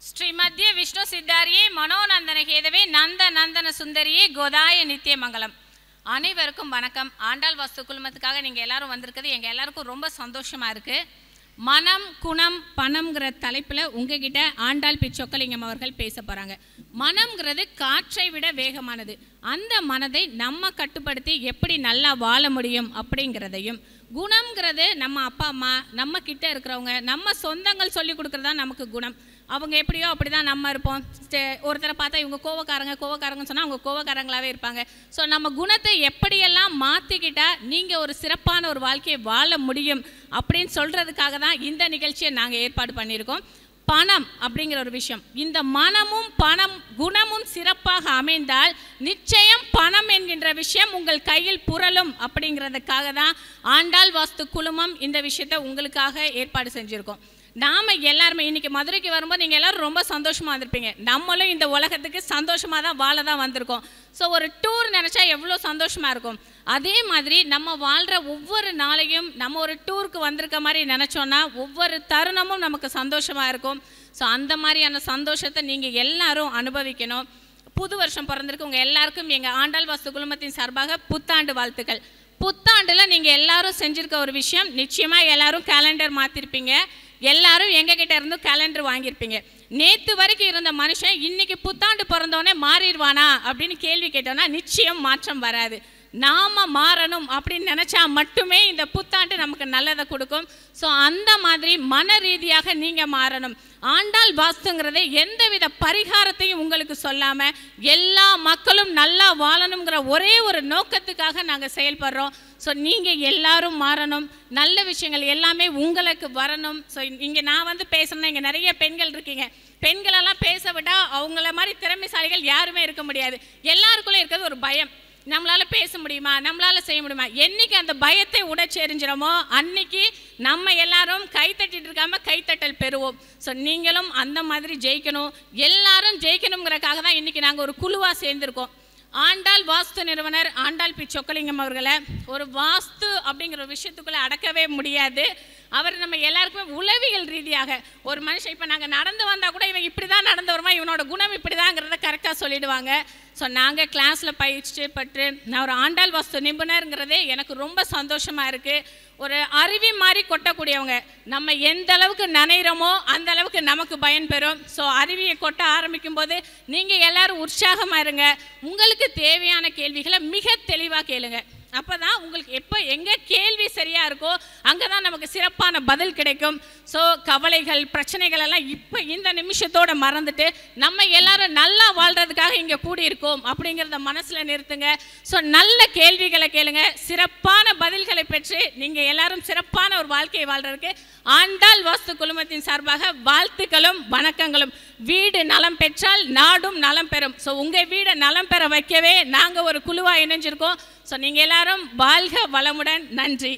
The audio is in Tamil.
श्रीमद्य विष्णु सिद्धारिये मनोनंदन हेदवे नंद नंदन सुंदरिये गोदाय नित्य मंगलम அனைவருக்கும் வணக்கம். ஆண்டாள் வாஸ்து குழுமத்துக்காக நீங்கள் எல்லாரும் வந்திருக்கிறது எங்கள் எல்லாருக்கும் ரொம்ப சந்தோஷமாக இருக்குது. மனம் குணம் பணம்ங்கிற தலைப்பில் உங்ககிட்ட ஆண்டாள் பி. சொக்கலிங்கம் அவர்கள் பேச போகிறாங்க. மனம்ங்கிறது காற்றை விட வேகமானது. அந்த மனதை நம்ம கட்டுப்படுத்தி எப்படி நல்லா வாழ முடியும் அப்படிங்கிறதையும், குணம்ங்கிறது நம்ம அப்பா அம்மா நம்ம கிட்ட இருக்கிறவங்க நம்ம சொந்தங்கள் சொல்லி கொடுக்குறதா நமக்கு குணம். அவங்க எப்படியோ அப்படி தான் நம்ம இருப்போம். ஒருத்தரை பார்த்தா இவங்க கோவக்காரங்கன்னு சொன்னால் அவங்க கோவக்காரங்களாகவே இருப்பாங்க. ஸோ நம்ம குணத்தை எப்படியெல்லாம் மாற்றிக்கிட்டால் நீங்கள் ஒரு சிறப்பான ஒரு வாழ்க்கையை வாழ முடியும் அப்படின்னு சொல்கிறதுக்காக தான் இந்த நிகழ்ச்சியை நாங்கள் ஏற்பாடு பண்ணியிருக்கோம். பணம் அப்படிங்கிற ஒரு விஷயம், இந்த மனமும் பணம் குணமும் சிறப்பாக அமைந்தால் நிச்சயம் பணம் என்கின்ற விஷயம் உங்கள் கையில் புரளும் அப்படிங்கிறதுக்காக தான் ஆண்டாள் வாஸ்து குழுமம் இந்த விஷயத்தை உங்களுக்காக ஏற்பாடு செஞ்சுருக்கோம். நாம் எல்லாருமே இன்றைக்கி மதுரைக்கு வரும்போது நீங்கள் எல்லோரும் ரொம்ப சந்தோஷமாக வந்திருப்பீங்க. நம்மளும் இந்த உலகத்துக்கு சந்தோஷமாக தான் வாழ தான் வந்திருக்கோம். ஸோ ஒரு டூர் நினச்சா எவ்வளோ சந்தோஷமாக இருக்கும். அதே மாதிரி நம்ம வாழ்கிற ஒவ்வொரு நாளையும் நம்ம ஒரு டூருக்கு வந்திருக்க மாதிரி நினச்சோன்னா ஒவ்வொரு தருணமும் நமக்கு சந்தோஷமாக இருக்கும். ஸோ அந்த மாதிரியான சந்தோஷத்தை நீங்கள் எல்லாரும் அனுபவிக்கணும். புது வருஷம் பிறந்திருக்கு உங்கள் எல்லாருக்கும் எங்கள் ஆண்டாள் வாஸ்து குழுமத்தின் சார்பாக புத்தாண்டு வாழ்த்துக்கள். புத்தாண்டில் நீங்கள் எல்லாரும் செஞ்சுருக்க ஒரு விஷயம், நிச்சயமாக எல்லாரும் கேலண்டர் மாற்றிருப்பீங்க. எல்லாரும் எங்ககிட்ட இருந்து கேலண்டர் வாங்கியிருப்பீங்க. நேற்று வரைக்கும் இருந்த மனுஷன் இன்னைக்கு புத்தாண்டு பிறந்தோடனே மாறிடுவானா அப்படின்னு கேள்வி கேட்டோன்னா நிச்சயம் மாற்றம் வராது. நாம் மாறணும் அப்படின்னு நினச்சா மட்டுமே இந்த புத்தாண்டு நமக்கு நல்லதை கொடுக்கும். ஸோ அந்த மாதிரி மன ரீதியாக நீங்கள் மாறணும். ஆண்டாள் வாஸ்துங்கிறதே எந்தவித பரிகாரத்தையும் உங்களுக்கு சொல்லாமல் எல்லா மக்களும் நல்லா வாழணுங்கிற ஒரே ஒரு நோக்கத்துக்காக நாங்கள் செயல்படுறோம். ஸோ நீங்கள் எல்லாரும் மாறணும், நல்ல விஷயங்கள் எல்லாமே உங்களுக்கு வரணும். ஸோ இங்கே நான் வந்து பேசணும்னா இங்கே நிறைய பெண்கள் இருக்கீங்க. பெண்களெல்லாம் பேச விட்டால் அவங்கள மாதிரி திறமைசாலிகள் யாருமே இருக்க முடியாது. எல்லாருக்குள்ளே இருக்கிறது ஒரு பயம். நம்மளால் பேச முடியுமா, நம்மளால் செய்ய முடியுமா? என்னைக்கு அந்த பயத்தை உடைச்செறிஞ்சிடமோ அன்னைக்கு நம்ம எல்லாரும் கைத்தட்டிட்டு இருக்காமல் கைத்தட்டல் பெறுவோம். ஸோ நீங்களும் அந்த மாதிரி ஜெயிக்கணும், எல்லாரும் ஜெயிக்கணுங்கிறக்காக தான் இன்றைக்கி நாங்கள் ஒரு குழுவாக சேர்ந்துருக்கோம். ஆண்டாள் வாஸ்து நிறுவனர் ஆண்டாள் பி. சொக்கலிங்கம் அவர்களை ஒரு வாஸ்து அப்படிங்கிற ஒரு விஷயத்துக்குள்ளே அடக்கவே முடியாது. அவர் நம்ம எல்லாருக்குமே உளவியல் ரீதியாக ஒரு மனுஷன் இப்போ நாங்கள் நடந்து வந்தால் கூட இவன் இப்படி தான் நடந்து வருமா, இவனோட குணம் இப்படி தாங்கிறத கரெக்டாக சொல்லிடுவாங்க. ஸோ நாங்கள் கிளாஸில் பயிற்சி பெற்று நான் ஒரு ஆண்டாள் வாஸ்து நிபுணருங்கிறதே எனக்கு ரொம்ப சந்தோஷமாக இருக்குது. ஒரு அருவி மாதிரி கொட்டக்கூடியவங்க. நம்ம எந்த அளவுக்கு நனைகிறோமோ அந்த அளவுக்கு நமக்கு பயன் பெறும். ஸோ அருவியை கொட்ட ஆரம்பிக்கும் போது நீங்கள் எல்லோரும் உற்சாகமாக இருங்க. உங்களுக்கு தேவையான கேள்விகளை மிக தெளிவாக கேளுங்க. அப்போ தான் உங்களுக்கு எப்போ எங்கே கேள்வி சரியாக இருக்கோ அங்கே தான் நமக்கு சிறப்பான பதில் கிடைக்கும். ஸோ கவலைகள் பிரச்சனைகள் எல்லாம் இப்போ இந்த நிமிஷத்தோடு மறந்துட்டு நம்ம எல்லாரும் நல்லா வாழ்கிறதுக்காக இங்கே கூடியிருக்கோம் அப்படிங்கிறத மனசில் நிறுத்துங்க. ஸோ நல்ல கேள்விகளை கேளுங்க, சிறப்பான பதில்களை பெற்று நீங்கள் எல்லாரும் சிறப்பான ஒரு வாழ்க்கையை வாழ்கிறதுக்கு ஆண்டாள் வாஸ்து குழுமத்தின் சார்பாக வாழ்த்துக்களும் வணக்கங்களும். வீடு நலம் பெற்றால் நாடும் நலம் பெறும். ஸோ உங்கள் வீடை நலம் பெற வைக்கவே நாங்கள் ஒரு குழுவாக இணைஞ்சிருக்கோம். ஸோ நீங்கள் எல்லாரும் வாழ்க வளமுடன். நன்றி.